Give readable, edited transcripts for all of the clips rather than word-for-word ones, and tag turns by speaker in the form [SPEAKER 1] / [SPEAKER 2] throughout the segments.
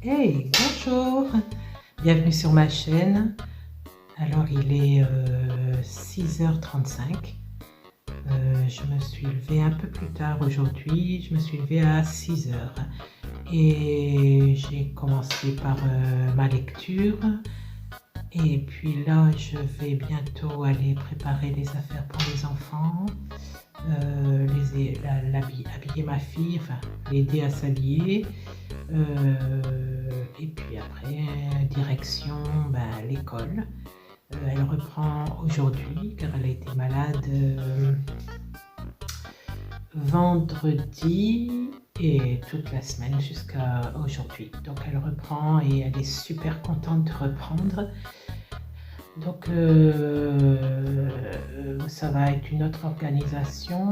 [SPEAKER 1] Hey, bonjour, bienvenue sur ma chaîne. Alors il est 6h35. Je me suis levée un peu plus tard aujourd'hui, je me suis levée à 6h et j'ai commencé par ma lecture. Et puis là, je vais bientôt aller préparer les affaires pour les enfants, habiller ma fille, enfin l'aider à s'habiller. Et puis après, direction l'école. Elle reprend aujourd'hui car elle a été malade vendredi et toute la semaine jusqu'à aujourd'hui. Donc elle reprend et elle est super contente de reprendre. Donc ça va être une autre organisation,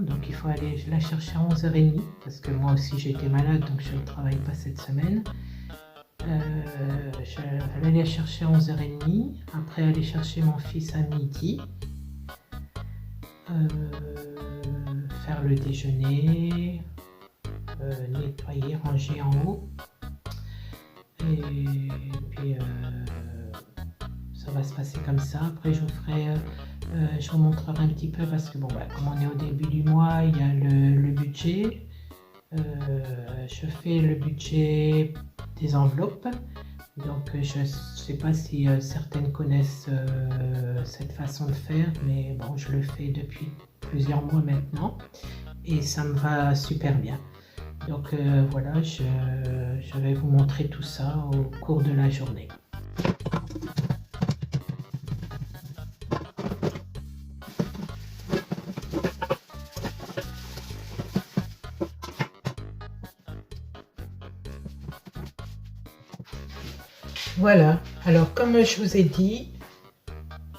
[SPEAKER 1] donc il faut aller la chercher à 11h30 parce que moi aussi j'ai été malade donc je ne travaille pas cette semaine. Je vais aller la chercher à 11h30, après aller chercher mon fils à midi, faire le déjeuner, nettoyer, ranger en haut et puis ça va se passer comme ça. Après je vous montrerai un petit peu parce que comme on est au début du mois, il y a le budget. Je fais le budget des enveloppes. Donc je ne sais pas si certaines connaissent cette façon de faire, mais bon, je le fais depuis plusieurs mois maintenant et ça me va super bien. Donc voilà, je vais vous montrer tout ça au cours de la journée. Voilà, alors comme je vous ai dit,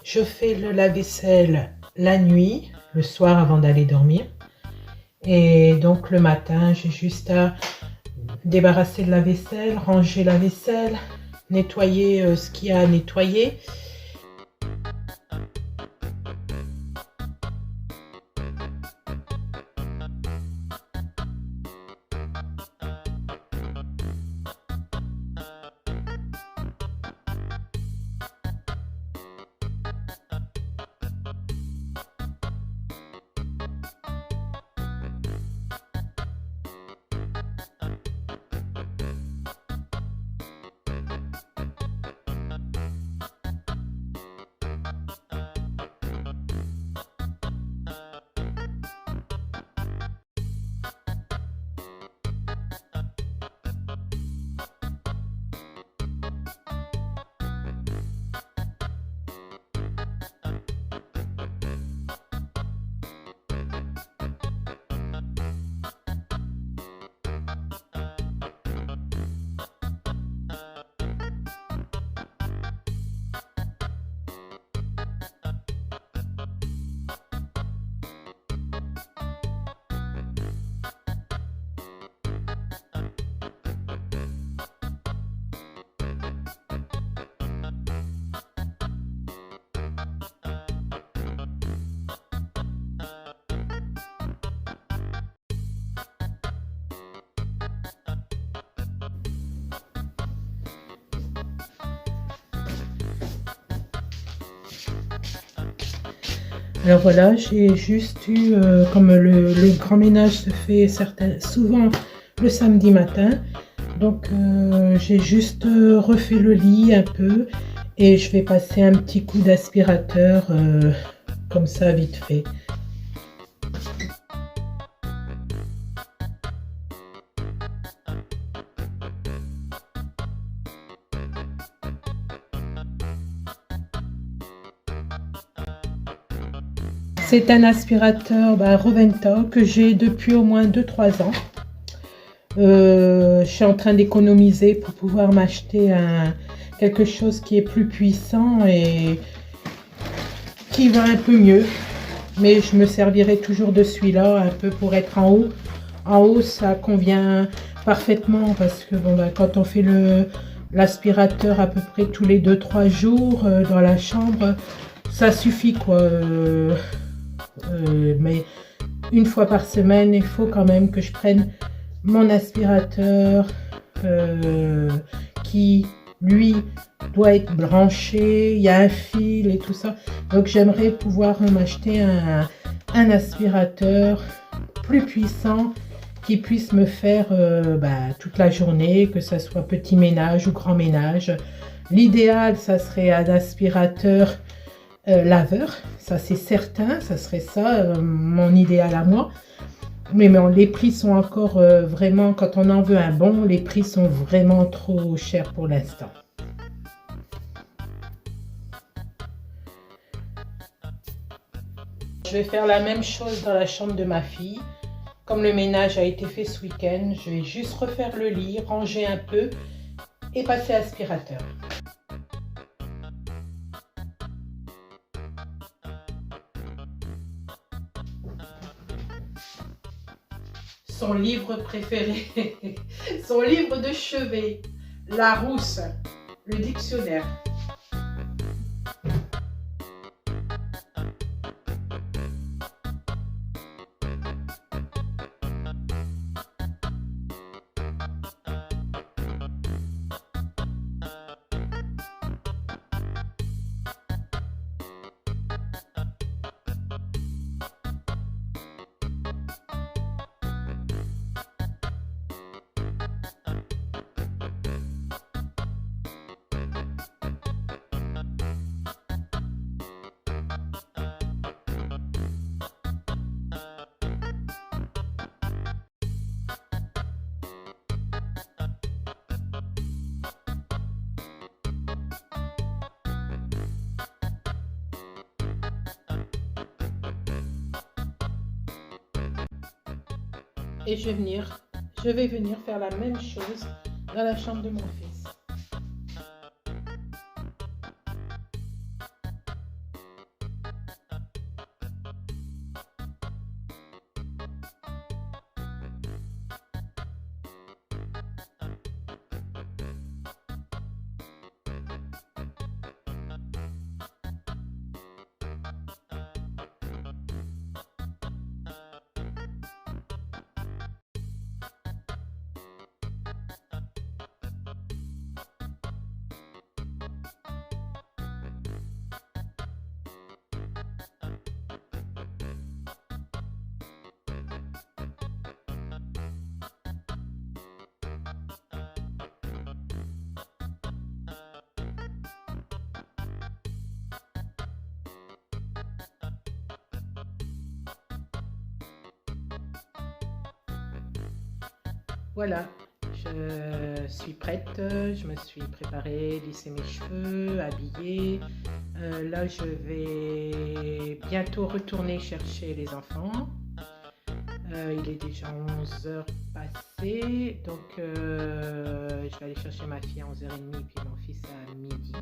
[SPEAKER 1] je fais le lave-vaisselle la nuit, le soir avant d'aller dormir. Et donc le matin, j'ai juste à débarrasser le lave-vaisselle, ranger la vaisselle, nettoyer ce qu'il y a à nettoyer. Alors voilà, j'ai juste eu, comme le grand ménage se fait souvent le samedi matin, donc j'ai juste refait le lit un peu et je vais passer un petit coup d'aspirateur comme ça vite fait. C'est un aspirateur Roventa que j'ai depuis au moins 2-3 ans. Je suis en train d'économiser pour pouvoir m'acheter quelque chose qui est plus puissant et qui va un peu mieux. Mais je me servirai toujours de celui-là un peu pour être en haut. En haut, ça convient parfaitement parce que quand on fait l'aspirateur à peu près tous les 2-3 jours dans la chambre, ça suffit quoi. Mais une fois par semaine, il faut quand même que je prenne mon aspirateur qui lui doit être branché, il y a un fil et tout ça. Donc j'aimerais pouvoir m'acheter un aspirateur plus puissant qui puisse me faire toute la journée, que ce soit petit ménage ou grand ménage. L'idéal, ça serait un aspirateur laveur, ça c'est certain, ça serait ça mon idéal à moi. Mais les prix sont encore vraiment, quand on en veut un bon, les prix sont vraiment trop chers pour l'instant. Je vais faire la même chose dans la chambre de ma fille. Comme le ménage a été fait ce week-end, je vais juste refaire le lit, ranger un peu et passer aspirateur. Son livre préféré, son livre de chevet, Larousse, le dictionnaire. Et je vais venir faire la même chose dans la chambre de mon fils. Voilà, je suis prête, je me suis préparée, lissé mes cheveux, habillée. Là, je vais bientôt retourner chercher les enfants. Il est déjà 11h passées, donc je vais aller chercher ma fille à 11h30 puis mon fils à midi.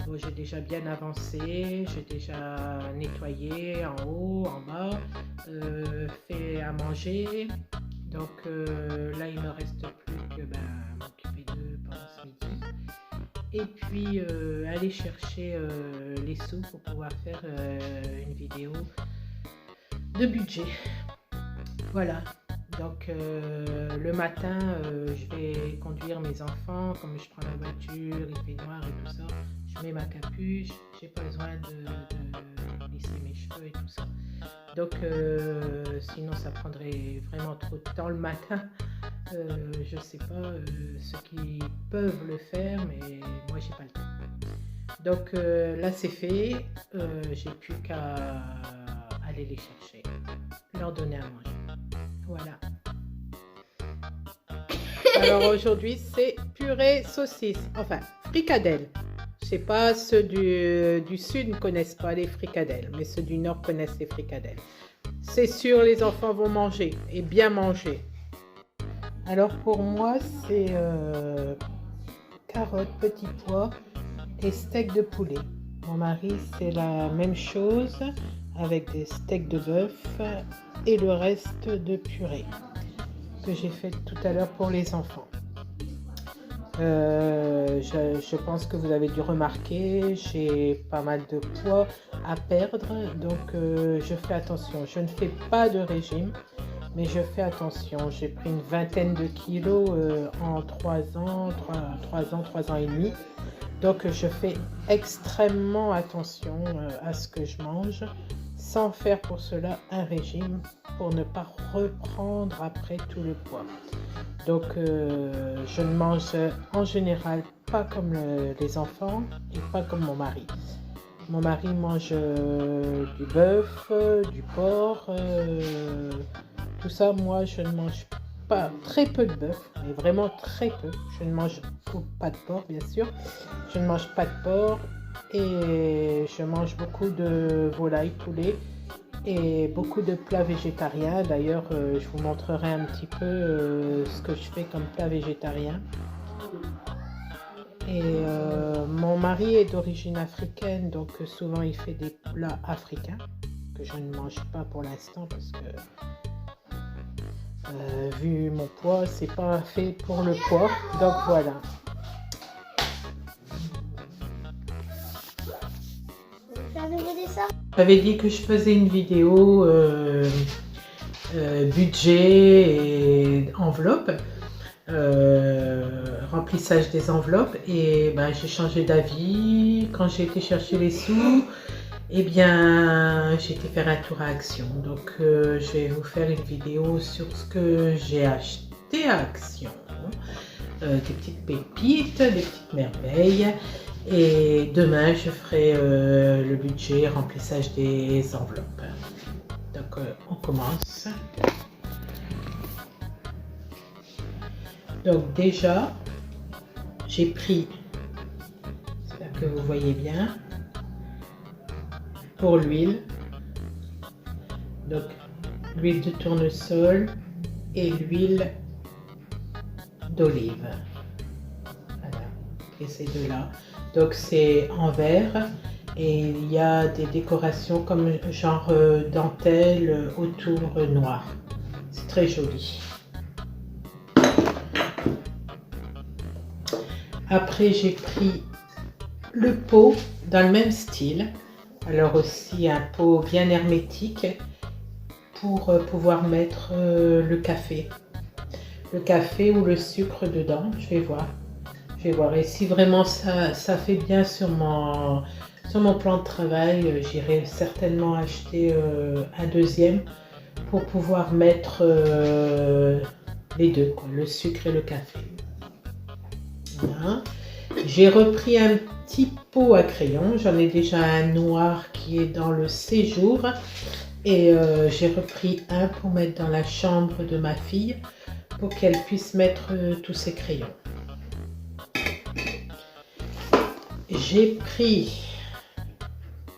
[SPEAKER 1] Bon, j'ai déjà bien avancé, j'ai déjà nettoyé en haut, en bas, fait à manger. Donc là, il ne me reste plus que m'occuper d'eux pendant ce midi. Et puis aller chercher les sous pour pouvoir faire une vidéo de budget. Voilà. Donc le matin, je vais conduire mes enfants. Comme je prends la voiture, il fait noir et tout ça, je mets ma capuche. J'ai pas besoin de lisser mes cheveux et tout ça. Donc sinon ça prendrait vraiment trop de temps le matin. Je sais pas ceux qui peuvent le faire, mais moi j'ai pas le temps. Donc là c'est fait. J'ai plus qu'à aller les chercher, leur donner à manger. Voilà. Alors aujourd'hui c'est purée saucisse, enfin fricadelle. Je sais pas, ceux du sud ne connaissent pas les fricadelles, mais ceux du nord connaissent les fricadelles. C'est sûr, les enfants vont manger et bien manger. Alors pour moi c'est carottes, petits pois et steak de poulet. Mon mari c'est la même chose avec des steaks de bœuf et le reste de purée que j'ai fait tout à l'heure pour les enfants. Je pense que vous avez dû remarquer, j'ai pas mal de poids à perdre, donc je fais attention. Je ne fais pas de régime, Mais je fais attention, j'ai pris une vingtaine de kilos en 3 ans, 3 ans et demi. Donc je fais extrêmement attention à ce que je mange, sans faire pour cela un régime, pour ne pas reprendre après tout le poids. Donc je ne mange en général pas comme les enfants et pas comme mon mari. Mon mari mange du bœuf, du porc, tout ça. Moi je ne mange pas, très peu de bœuf, mais vraiment très peu. Je ne mange pas de porc, bien sûr. Je ne mange pas de porc et je mange beaucoup de volaille, poulet et beaucoup de plats végétariens. D'ailleurs, je vous montrerai un petit peu ce que je fais comme plat végétarien. Et mon mari est d'origine africaine, donc souvent il fait des plats africains que je ne mange pas pour l'instant parce que vu mon poids, c'est pas fait pour le poids. Donc voilà. J'avais dit que je faisais une vidéo budget et enveloppe, remplissage des enveloppes, et ben, j'ai changé d'avis quand j'ai été chercher les sous. Eh bien, j'ai été faire un tour à Action. Donc, je vais vous faire une vidéo sur ce que j'ai acheté à Action. Des petites pépites, des petites merveilles. Et demain, je ferai le budget, remplissage des enveloppes. Donc, on commence. Donc, déjà, j'ai pris, j'espère que vous voyez bien, pour l'huile. Donc, l'huile de tournesol et l'huile d'olive. Voilà, et ces deux-là. Donc c'est en verre et il y a des décorations comme genre dentelle autour noir. C'est très joli. Après j'ai pris le pot dans le même style. Alors aussi un pot bien hermétique pour pouvoir mettre le café. Le café ou le sucre dedans, je vais voir. Je vais voir, et si vraiment ça fait bien sur mon plan de travail, j'irai certainement acheter un deuxième pour pouvoir mettre les deux, quoi, le sucre et le café. Voilà. J'ai repris un petit pot à crayon, j'en ai déjà un noir qui est dans le séjour et j'ai repris un pour mettre dans la chambre de ma fille pour qu'elle puisse mettre tous ses crayons. J'ai pris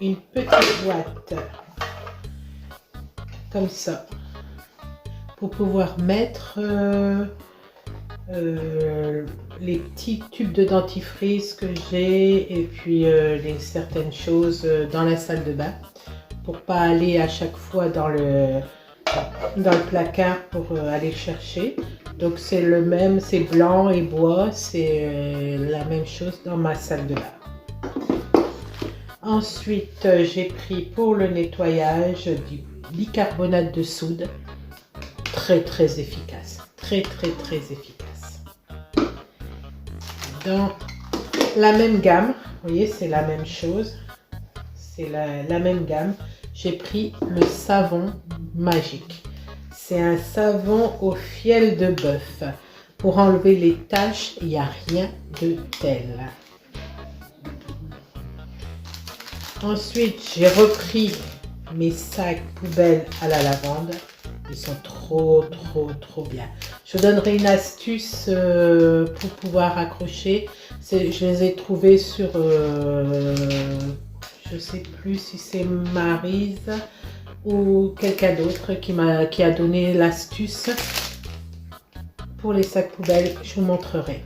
[SPEAKER 1] une petite boîte comme ça pour pouvoir mettre les petits tubes de dentifrice que j'ai et puis certaines choses dans la salle de bain pour pas aller à chaque fois dans le placard pour aller chercher. Donc c'est le même, c'est blanc et bois, c'est la même chose dans ma salle de bain. Ensuite, j'ai pris pour le nettoyage du bicarbonate de soude, très efficace, très efficace. Dans la même gamme, vous voyez, c'est la même chose, c'est la même gamme. J'ai pris le savon magique. C'est un savon au fiel de bœuf. Pour enlever les taches, il n'y a rien de tel. Ensuite, j'ai repris mes sacs poubelles à la lavande. Ils sont trop bien. Je vous donnerai une astuce pour pouvoir accrocher. Je les ai trouvés sur, je sais plus si c'est Maryse ou quelqu'un d'autre qui a donné l'astuce pour les sacs poubelles. Je vous montrerai.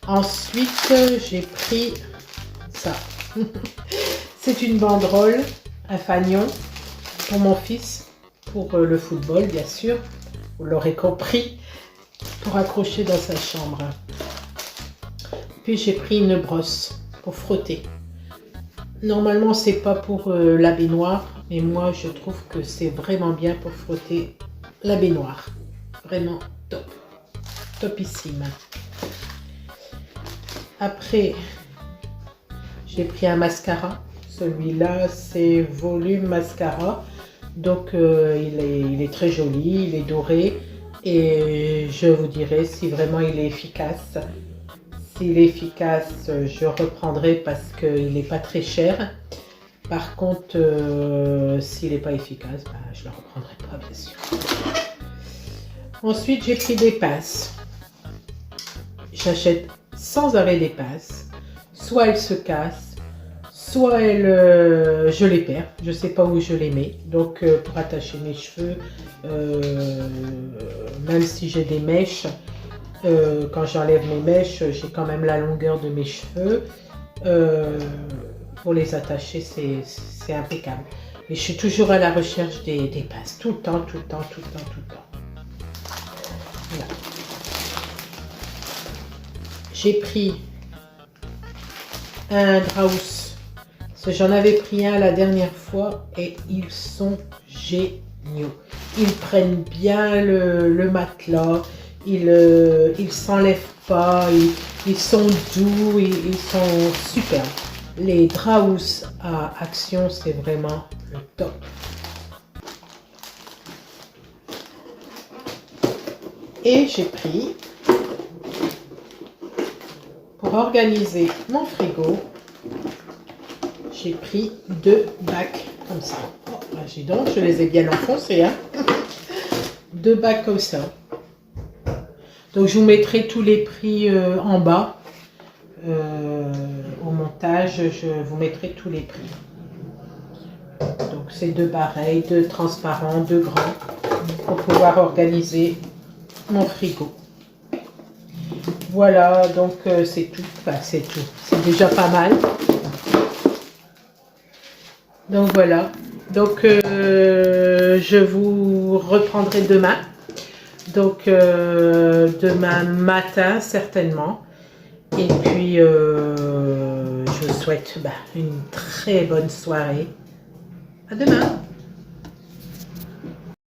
[SPEAKER 1] Ensuite, j'ai pris ça. C'est une banderole, un fanion pour mon fils, pour le football bien sûr, vous l'aurez compris, pour accrocher dans sa chambre. Puis j'ai pris une brosse pour frotter Normalement, c'est pas pour la baignoire, mais moi, je trouve que c'est vraiment bien pour frotter la baignoire. Vraiment top. Topissime. Après, j'ai pris un mascara. Celui-là, c'est Volume Mascara. Donc, il est très joli, il est doré. Et je vous dirai si vraiment il est efficace. S'il est efficace, je reprendrai parce qu'il n'est pas très cher. Par contre, s'il n'est pas efficace, ben, je ne le reprendrai pas, bien sûr. Ensuite, j'ai pris des pinces. J'achète sans arrêt des pinces. Soit elles se cassent, soit je les perds. Je ne sais pas où je les mets. Donc, pour attacher mes cheveux, même si j'ai des mèches, quand j'enlève mes mèches, j'ai quand même la longueur de mes cheveux. Pour les attacher, c'est impeccable. Mais je suis toujours à la recherche des pinces. Tout le temps, tout le temps, tout le temps, tout le temps. Voilà. J'ai pris un Draus. J'en avais pris un la dernière fois et ils sont géniaux. Ils prennent bien le matelas. Ils s'enlèvent pas, ils sont doux, ils sont superbes. Les Draus à Action, c'est vraiment le top. Et j'ai pris, pour organiser mon frigo, j'ai pris 2 bacs comme ça. Oh, là, j'ai donc, je les ai bien enfoncés, hein. 2 bacs comme ça. Donc je vous mettrai tous les prix en bas. Au montage, je vous mettrai tous les prix. Donc c'est 2 pareils, 2 transparents, 2 grands pour pouvoir organiser mon frigo. Voilà, donc c'est tout. Enfin, c'est tout. C'est déjà pas mal. Donc voilà. Donc je vous reprendrai demain. Donc demain matin certainement. Et puis je vous souhaite une très bonne soirée. À demain.